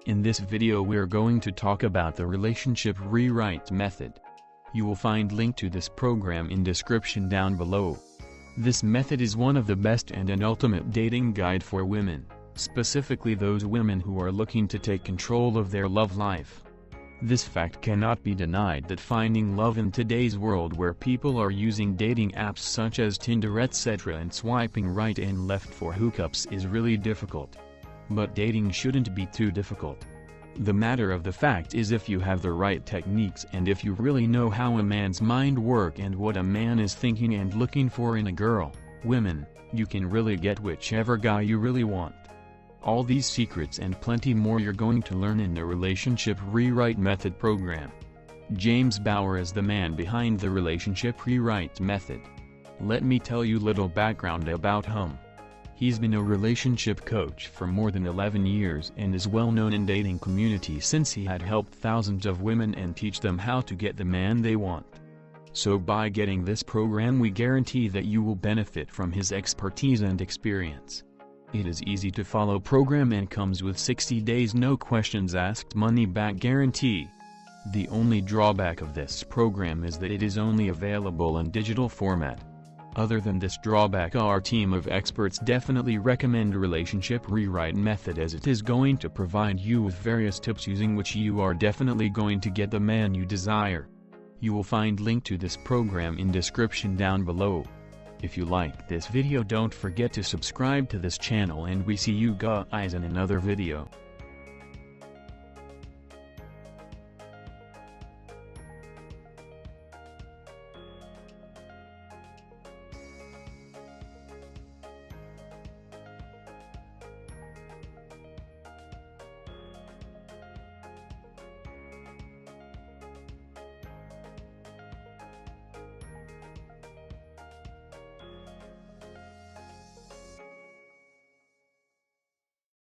In this video we're going to talk about the relationship rewrite method. You will find link to this program in description down below. This method is one of the best and an ultimate dating guide for women, specifically those women who are looking to take control of their love life. This fact cannot be denied that finding love in today's world where people are using dating apps such as Tinder etc. and swiping right and left for hookups is really difficult. But dating shouldn't be too difficult. The matter of the fact is if you have the right techniques and if you really know how a man's mind works and what a man is thinking and looking for in a girl, women, you can really get whichever guy you really want. All these secrets and plenty more you're going to learn in the Relationship Rewrite Method program. James Bauer is the man behind the Relationship Rewrite Method. Let me tell you little background about him. He's been a relationship coach for more than 11 years and is well known in dating community since he had helped thousands of women and teach them how to get the man they want. So by getting this program we guarantee that you will benefit from his expertise and experience. It is easy to follow program and comes with 60 days no questions asked money back guarantee. The only drawback of this program is that it is only available in digital format. Other than this drawback, our team of experts definitely recommend Relationship Rewrite Method as it is going to provide you with various tips using which you are definitely going to get the man you desire. You will find link to this program in description down below. If you like this video don't forget to subscribe to this channel and we see you guys in another video.